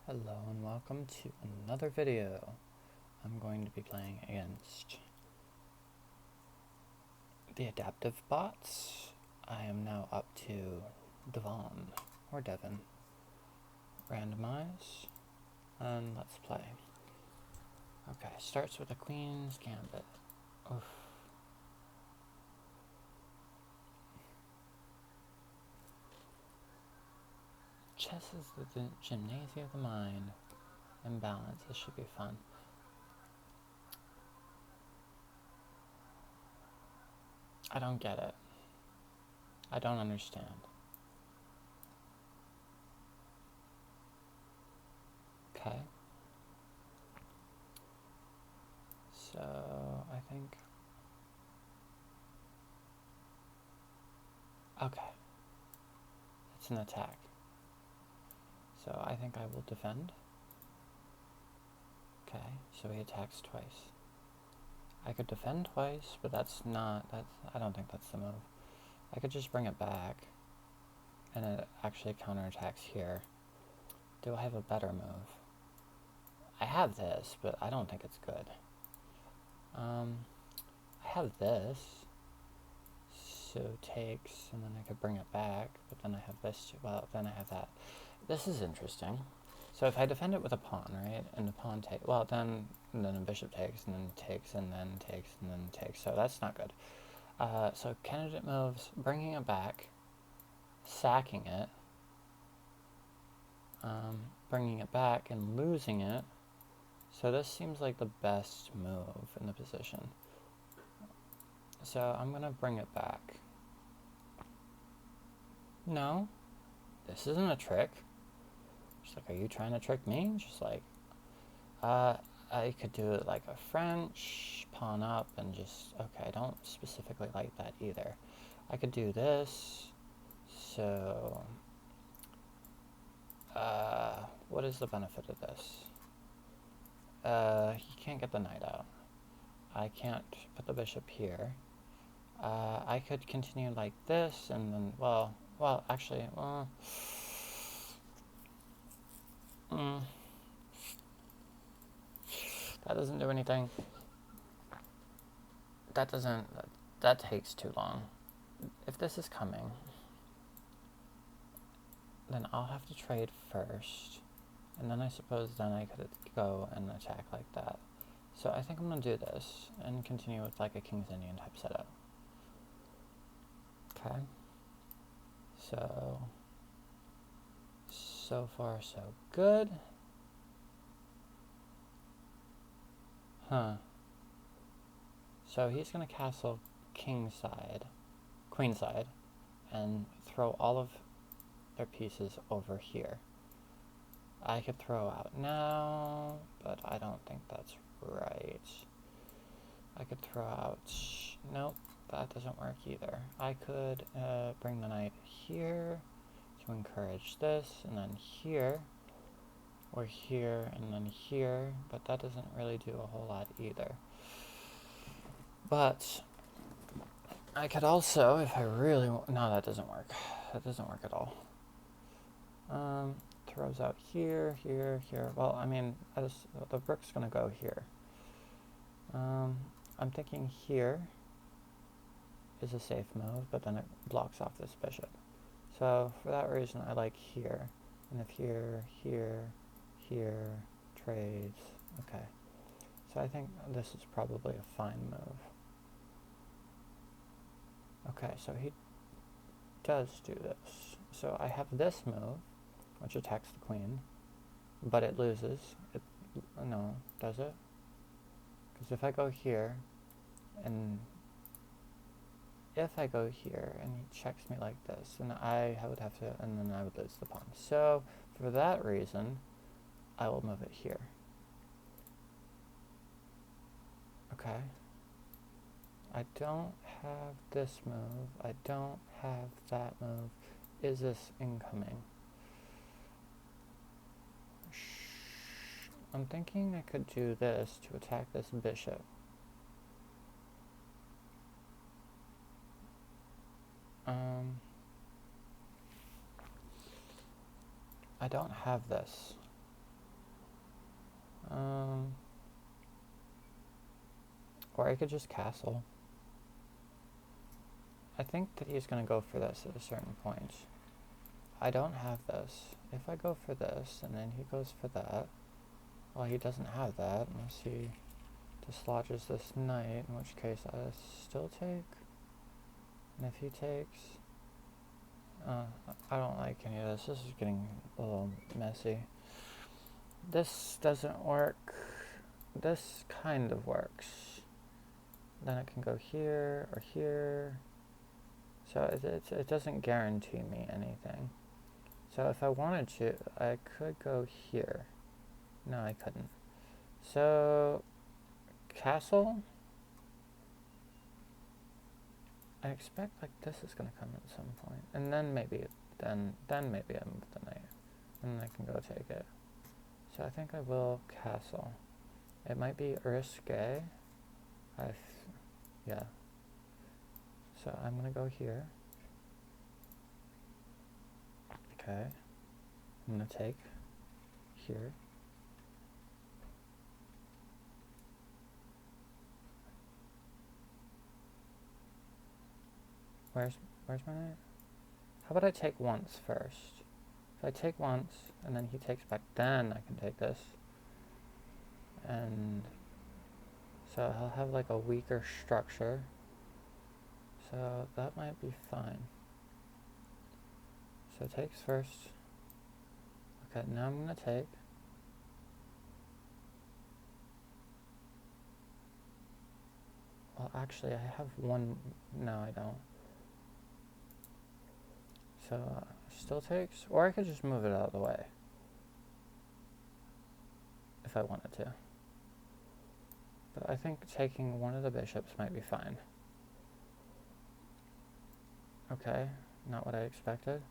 Hello and welcome to another video. I'm going to be playing against the adaptive bots. I am now up to Devon, or Devon. Randomize, and let's play. Okay, starts with a Queen's Gambit. Oof. Chess is the gymnasium of the mind. Imbalance, this should be fun. I don't get it. I don't understand. Okay. So, I think... Okay. It's an attack. So I think I will defend. Okay, so he attacks twice. I could defend twice, but I don't think that's the move. I could just bring it back, and it actually counterattacks here. Do I have a better move? I have this, but I don't think it's good. I have this, so takes, and then I could bring it back, but then I have this too. Well, then I have that. This is interesting. So if I defend it with a pawn, right, and the pawn takes, well, then a bishop takes, and then takes, and then takes, and then takes. So that's not good. So candidate moves, bringing it back, sacking it, bringing it back, and losing it. So this seems like the best move in the position. So I'm going to bring it back. No, this isn't a trick. She's like, are you trying to trick me? Just like, I could do it like a French, pawn up, and just, okay, I don't specifically like that either. I could do this, so, what is the benefit of this? He can't get the knight out. I can't put the bishop here. I could continue like this, and then, well, actually, that doesn't do anything. That takes too long. If this is coming, then I'll have to trade first, and then I suppose then I could go and attack like that. So I think I'm going to do this, and continue with like a King's Indian type setup. Okay. So far so good. Huh. So he's going to castle kingside, queenside, and throw all of their pieces over here. I could throw out now, but I don't think that's right. I could throw out... Nope, that doesn't work either. I could bring the knight here to encourage this, and then here, or here, and then here, but that doesn't really do a whole lot either. But I could also, if I really want... No, that doesn't work. That doesn't work at all. Throws out here, here, here. Well, I mean, the rook's going to go here. I'm thinking here is a safe move, but then it blocks off this bishop. So for that reason, I like here. And if here, here, here, trades, okay. So I think this is probably a fine move. Okay, so he does do this. So I have this move, which attacks the queen, but it loses. No, does it? Because if I go here, and if I go here and he checks me like this, then I would have to, and then I would lose the pawn. So for that reason, I will move it here. Okay. I don't have this move. I don't have that move. Is this incoming? I'm thinking I could do this to attack this bishop. I don't have this. Or I could just castle. I think that he's going to go for this at a certain point. I don't have this. If I go for this, and then he goes for that, well, he doesn't have that, unless he dislodges this knight, in which case I still take. And if he takes... I don't like any of this. This is getting a little messy. This doesn't work. This kind of works. Then it can go here or here. So it doesn't guarantee me anything. So if I wanted to, I could go here. No, I couldn't. So, castle. I expect like this is gonna come at some point, and then maybe maybe I move the knight, and I can go take it. So I think I will castle. It might be risque. Yeah. So I'm gonna go here. Okay. I'm gonna take here. Where's my knight? How about I take once first? If I take once, and then he takes back, then I can take this. And so he'll have like a weaker structure. So that might be fine. So takes first. Okay, now I'm gonna take. Well, actually, I have one. No, I don't. So, still takes, or I could just move it out of the way if I wanted to. But I think taking one of the bishops might be fine. Okay, not what I expected.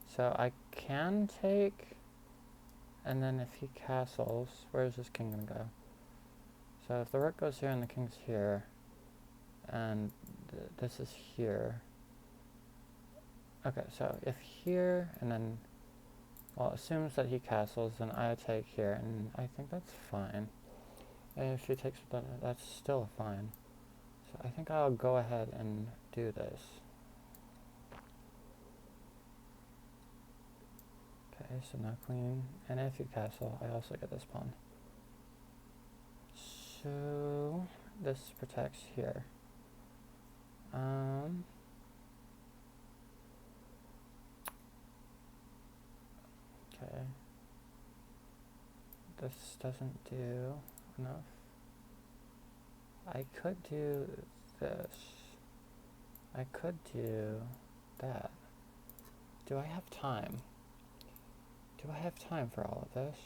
So I can take, and then if he castles, where's this king gonna go? So if the rook goes here and the king's here, and this is here. Okay, so if here, and then, well, it assumes that he castles, then I take here, and I think that's fine. And if he takes that, that's still fine. So I think I'll go ahead and do this. Okay, so now queen, and if you castle, I also get this pawn. So this protects here. Okay. This doesn't do enough. I could do this. I could do that. Do I have time? Do I have time for all of this?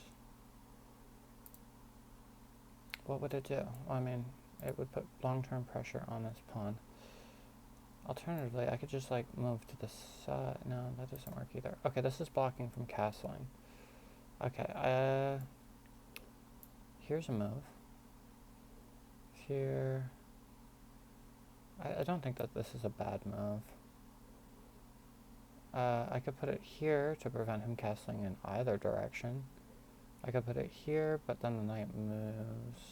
What would it do? Well, I mean, it would put long-term pressure on this pawn. Alternatively, I could just like move to the side. No, that doesn't work either. Okay, this is blocking from castling. Okay, here's a move. Here. I don't think that this is a bad move. I could put it here to prevent him castling in either direction. I could put it here, but then the knight moves.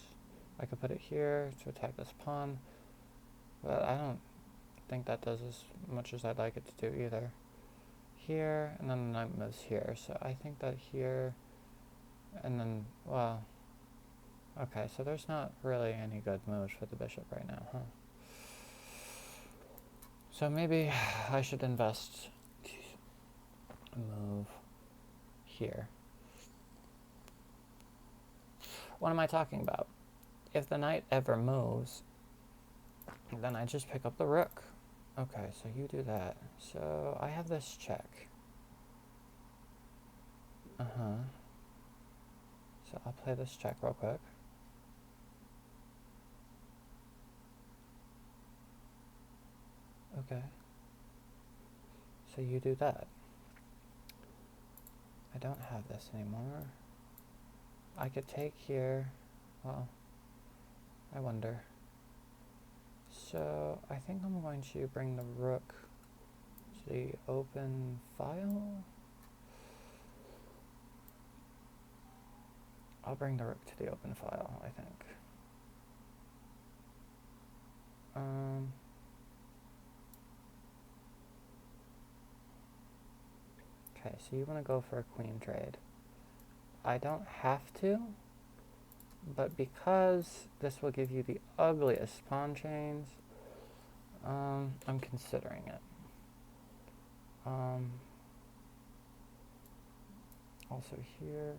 I could put it here to attack this pawn, but I don't think that does as much as I'd like it to do either. Here, and then the knight moves here, so I think that here, and then, well, okay, so there's not really any good moves for the bishop right now, huh? So maybe I should invest a move here. What am I talking about? If the knight ever moves, then I just pick up the rook. Okay, so you do that. So I have this check. So I'll play this check real quick. Okay. So you do that. I don't have this anymore. I could take here. Well, I wonder. So I think I'm going to bring the rook to the open file. I'll bring the rook to the open file, I think. Okay, so you want to go for a queen trade. I don't have to, but because this will give you the ugliest pawn chains, I'm considering it. Also here.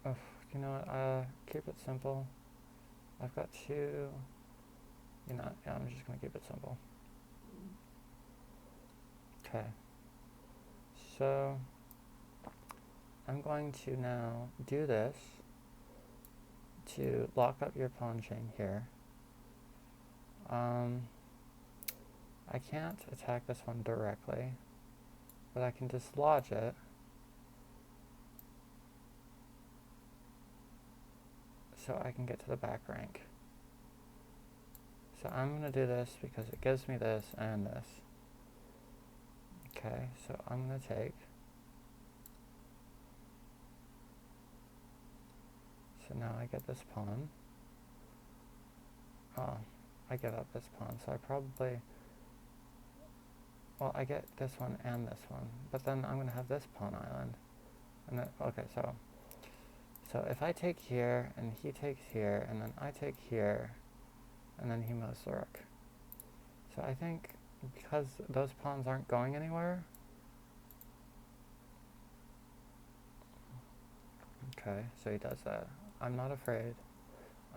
Oh, you know what? Keep it simple. I've got two. You know, yeah, I'm just gonna keep it simple. Okay. So I'm going to now do this to lock up your pawn chain here. I can't attack this one directly, but I can dislodge it. So I can get to the back rank. So I'm going to do this because it gives me this and this. Okay, so I'm going to take. So now I get this pawn. Oh, I give up this pawn, so I probably... Well, I get this one and this one, but then I'm going to have this pawn island. And then, okay, so if I take here, and he takes here, and then I take here, and then he moves the rook. So I think because those pawns aren't going anywhere... Okay, so he does that. I'm not afraid.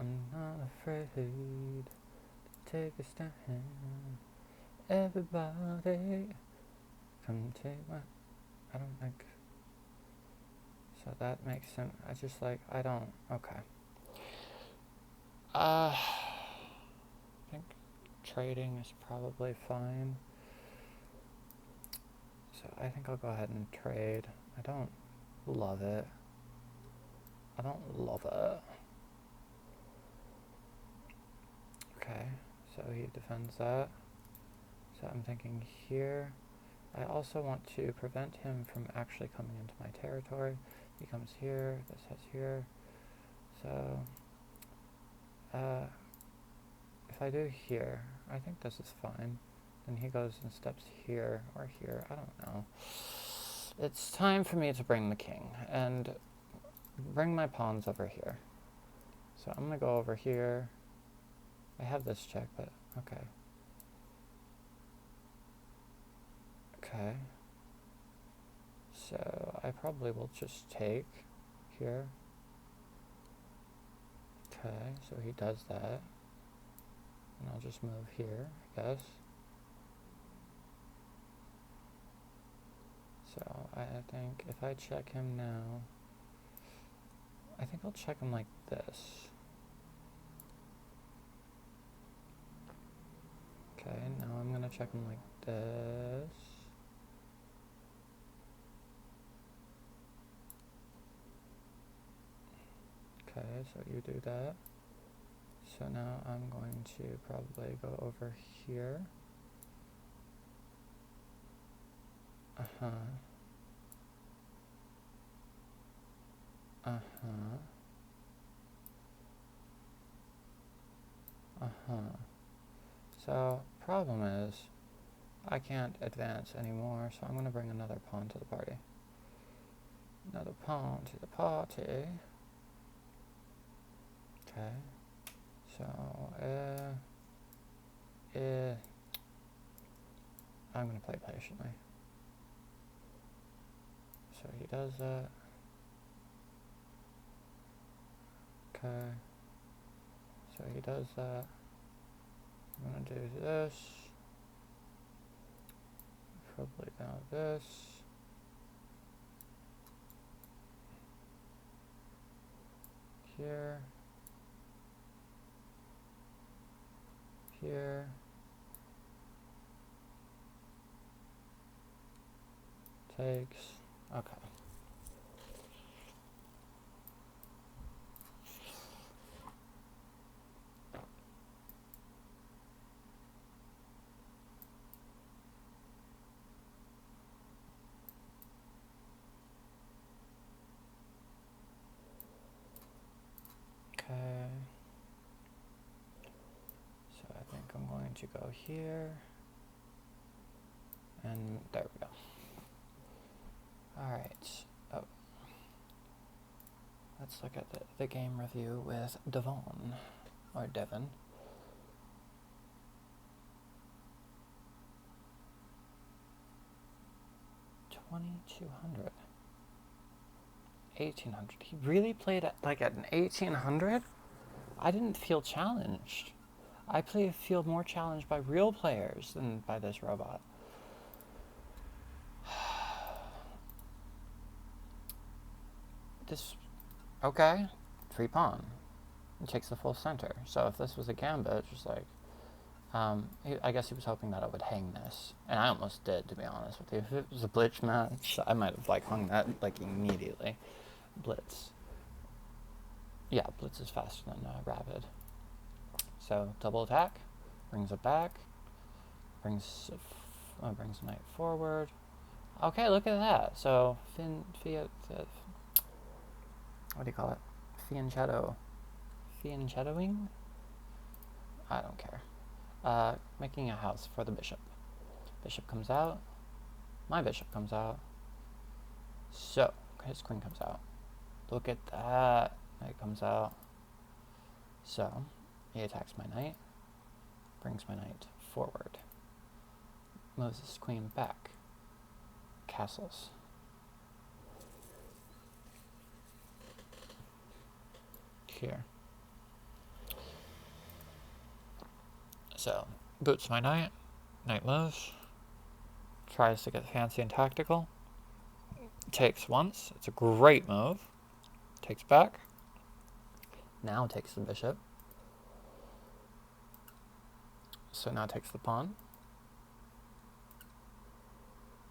I'm not afraid to take a stand. Everybody, come take my... I don't think... So that makes sense. I just like, I don't... Okay. I think trading is probably fine. So I think I'll go ahead and trade. I don't love it. I don't love it. Okay, so he defends that. So I'm thinking here. I also want to prevent him from actually coming into my territory. He comes here, this has here. So, if I do here, I think this is fine. Then he goes and steps here or here, I don't know. It's time for me to bring the king and bring my pawns over here. So I'm gonna go over here. I have this check, but okay. Okay. So I probably will just take here. Okay, so he does that. And I'll just move here, I guess. So I think if I check him now, I think I'll check him like this. Okay, now I'm gonna check him like this. Okay, so you do that. So now I'm going to probably go over here. Uh-huh. Uh-huh. Uh-huh. So, problem is, I can't advance anymore, so I'm going to bring another pawn to the party. Another pawn to the party. Okay. So, I'm going to play patiently. So he does that. Okay. So he does that. I'm going to do this. Probably now this. Here. Here. Takes. Okay. to go here. And there we go. Alright. Oh. Let's look at the game review with Devon, or Devon. $2,200. 1,800. He really played at like at an 1,800? I didn't feel challenged. I feel more challenged by real players than by this robot. This, okay, free pawn. It takes the full center. So if this was a gambit, just like, I guess he was hoping that I would hang this. And I almost did, to be honest with you. If it was a blitz match, I might have like hung that like immediately. Blitz. Yeah, blitz is faster than rapid. So double attack, brings it back, brings knight forward. Okay, look at that. So what do you call it? Fianchettoing? I don't care. Making a house for the bishop. Bishop comes out. My bishop comes out. So his queen comes out. Look at that. Knight comes out. So he attacks my knight. Brings my knight forward. Moves his queen back. Castles. Here. So, boots my knight. Knight moves. Tries to get fancy and tactical. Takes once. It's a great move. Takes back. Now takes the bishop. So now takes the pawn.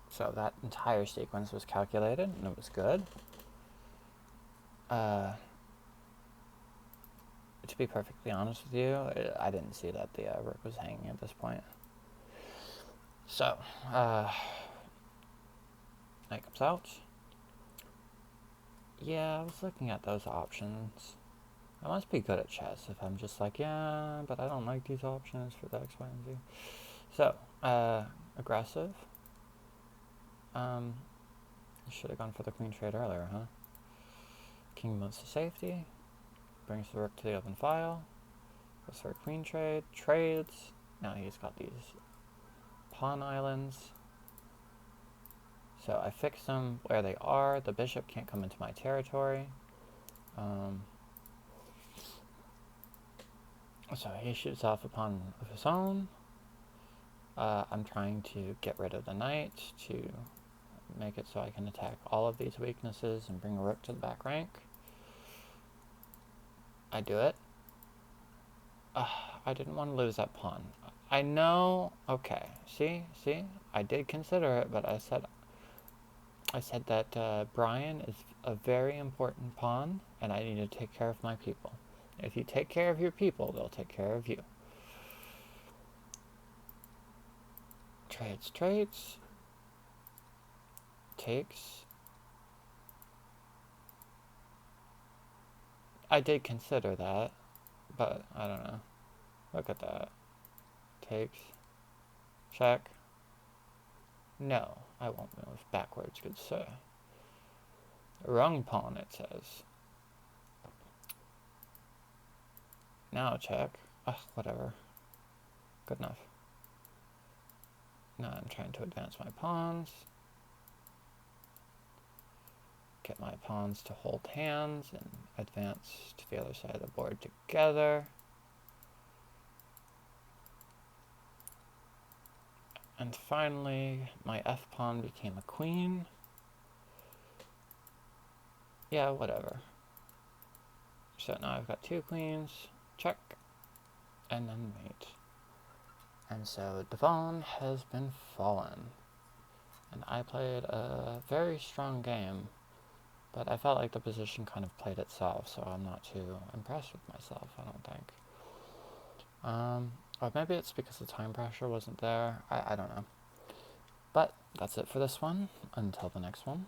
So that entire sequence was calculated, and it was good. To be perfectly honest with you, I didn't see that the rook was hanging at this point. So, knight comes out. Yeah, I was looking at those options. I must be good at chess if I'm just like, yeah, but I don't like these options for the X, Y, and Z. So, aggressive. I should have gone for the queen trade earlier, huh? King moves to safety. Brings the rook to the open file. Goes for a queen trade. Trades. Now he's got these pawn islands. So I fix them where they are. The bishop can't come into my territory. So he shoots off a pawn of his own. I'm trying to get rid of the knight to make it so I can attack all of these weaknesses and bring a rook to the back rank. I do it. I didn't want to lose that pawn. I know. Okay. See? I did consider it, but I said that Brian is a very important pawn, and I need to take care of my people. If you take care of your people, they'll take care of you. Trades. Takes. I did consider that, but I don't know. Look at that. Takes. Check. No, I won't move backwards, good sir. Wrong pawn, it says. Now check. Ugh, whatever. Good enough. Now I'm trying to advance my pawns. Get my pawns to hold hands and advance to the other side of the board together. And finally, my f-pawn became a queen. Yeah, whatever. So now I've got two queens. Check. And then mate. And so Devon has been fallen. And I played a very strong game. But I felt like the position kind of played itself, so I'm not too impressed with myself, I don't think. Or maybe it's because the time pressure wasn't there. I don't know. But that's it for this one. Until the next one.